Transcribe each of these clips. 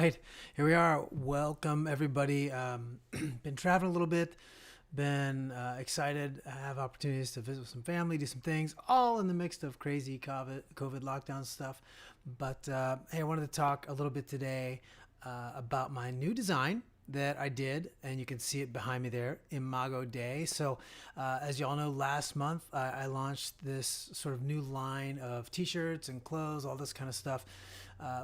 right, here we are. Welcome, everybody. Been traveling a little bit, been excited. I have opportunities to visit with some family, do some things, all in the mix of crazy COVID lockdown stuff. But hey, I wanted to talk a little bit today about my new design that I did, and you can see it behind me there, Imago Day. So, as y'all know, last month I launched this sort of new line of t-shirts and clothes, all this kind of stuff,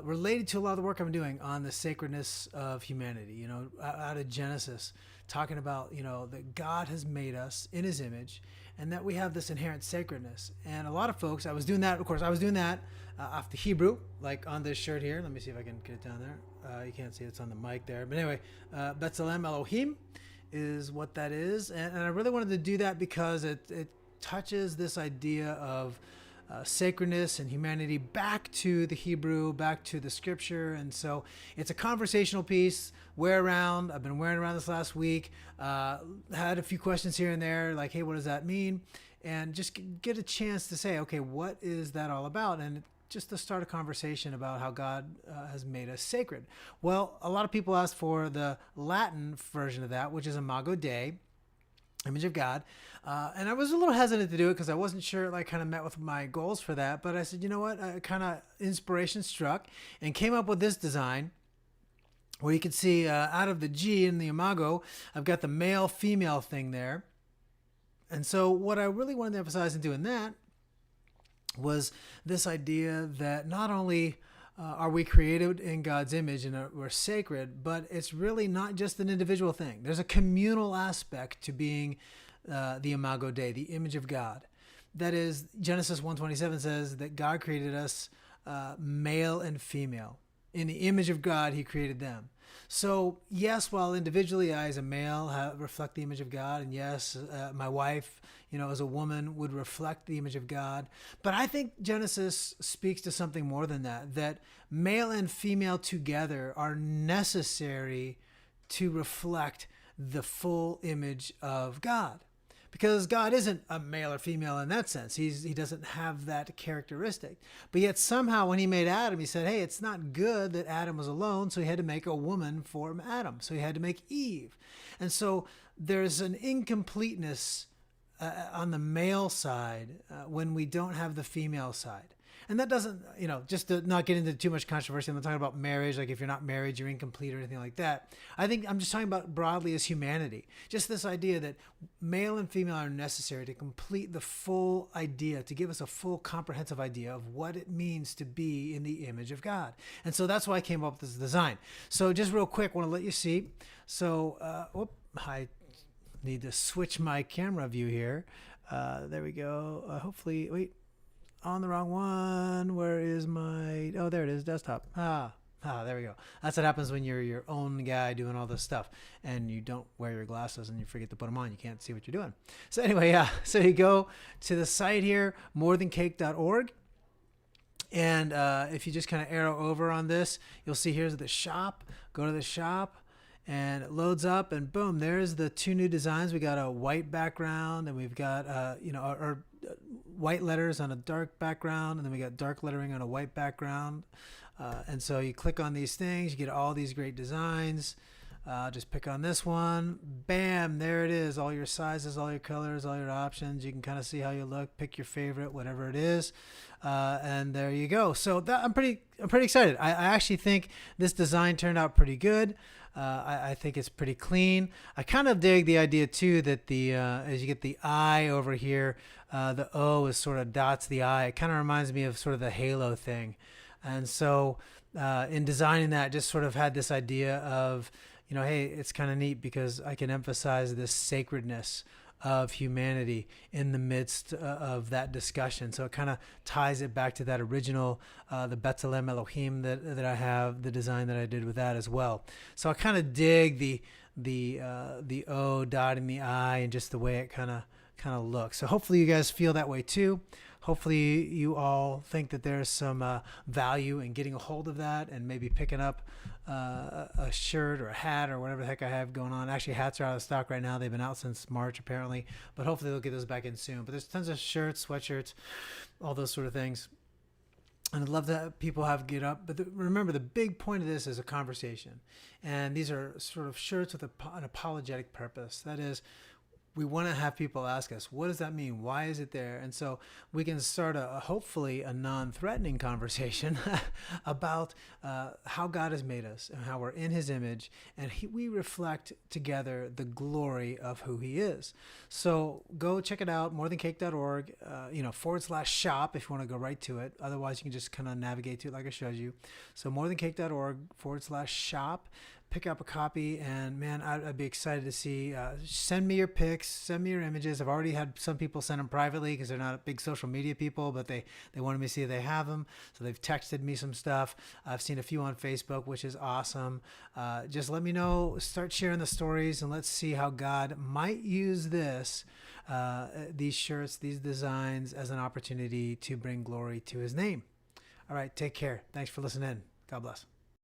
related to a lot of the work I'm doing on the sacredness of humanity. You know, out of Genesis, talking about that God has made us in His image, and that we have this inherent sacredness. And a lot of folks, I was doing that. Of course, I was doing that off the Hebrew, like on this shirt here. Let me see if I can get it down there. You can't see it's on the mic there. But anyway, B'Tselem Elohim is what that is. And I really wanted to do that because it touches this idea of sacredness and humanity back to the Hebrew, back to the scripture. And so it's a conversational piece. Wear around. I've been wearing around this last week. Had a few questions here and there, like, hey, what does that mean? And just get a chance to say, okay, what is that all about? And just to start a conversation about how God has made us sacred. Well, a lot of people asked for the Latin version of that, which is Imago Dei, image of God. And I was a little hesitant to do it because I wasn't sure it kind of met with my goals for that. But I said, you know what, kind of inspiration struck and came up with this design where you can see out of the G in the Imago, I've got the male female thing there. And so what I really wanted to emphasize in doing that was this idea that not only are we created in God's image and we're sacred, but it's really not just an individual thing. There's a communal aspect to being the Imago Dei, the image of God. That is, Genesis 1:27 says that God created us male and female. In the image of God, He created them. So yes, while individually I as a male reflect the image of God, and yes, my wife, as a woman would reflect the image of God. But I think Genesis speaks to something more than that, that male and female together are necessary to reflect the full image of God. Because God isn't a male or female in that sense. He doesn't have that characteristic. But yet somehow when He made Adam, He said, hey, it's not good that Adam was alone, so He had to make a woman for Adam. So He had to make Eve. And so there's an incompleteness on the male side when we don't have the female side. And that doesn't, just to not get into too much controversy, I'm not talking about marriage, like if you're not married, you're incomplete or anything like that. I think I'm just talking about broadly as humanity. Just this idea that male and female are necessary to complete the full idea, to give us a full comprehensive idea of what it means to be in the image of God. And so that's why I came up with this design. So just real quick, I want to let you see. So, I need to switch my camera view here. There we go. Hopefully, wait. On the wrong one. Where is my... Oh, there it is. Desktop. There we go. That's what happens when you're your own guy doing all this stuff and you don't wear your glasses and you forget to put them on. You can't see what you're doing. So anyway, so you go to the site here, morethancake.org. And if you just kind of arrow over on this, you'll see here's the shop. Go to the shop. And it loads up, and boom, there's the two new designs. We got a white background, and we've got white letters on a dark background, and then we got dark lettering on a white background. And so you click on these things, you get all these great designs. Just pick on this one. Bam, there it is. All your sizes, all your colors, all your options. You can kind of see how you look. Pick your favorite, whatever it is. And there you go. So I'm pretty excited. I actually think this design turned out pretty good. I think it's pretty clean. I kind of dig the idea too that as you get the I over here, the O is sort of dots the I. It kind of reminds me of sort of the halo thing. And so in designing that, just sort of had this idea of, hey, it's kind of neat because I can emphasize this sacredness of humanity in the midst of that discussion. So it kind of ties it back to that original, the B'Tselem Elohim that I have, the design that I did with that as well. So I kind of dig the O dotting the I and just the way it kind of looks. So hopefully you guys feel that way too. Hopefully you all think that there's some value in getting a hold of that and maybe picking up a shirt or a hat or whatever the heck I have going on. Actually, hats are out of stock right now. They've been out since March apparently, but hopefully they'll get those back in soon. But there's tons of shirts, sweatshirts, all those sort of things. And I'd love that people get up. But remember, the big point of this is a conversation. And these are sort of shirts with an apologetic purpose. That is, we want to have people ask us, what does that mean? Why is it there? And so we can start hopefully a non-threatening conversation about how God has made us and how we're in his image, and we reflect together the glory of who he is. So go check it out, morethancake.org, /shop if you want to go right to it. Otherwise, you can just kind of navigate to it like I showed you. So morethancake.org /shop. Pick up a copy, and man, I'd be excited to see. Send me your pics, send me your images. I've already had some people send them privately because they're not big social media people, but they wanted me to see if they have them. So they've texted me some stuff. I've seen a few on Facebook, which is awesome. Just let me know, start sharing the stories, and let's see how God might use these shirts, these designs as an opportunity to bring glory to his name. All right, take care. Thanks for listening. God bless.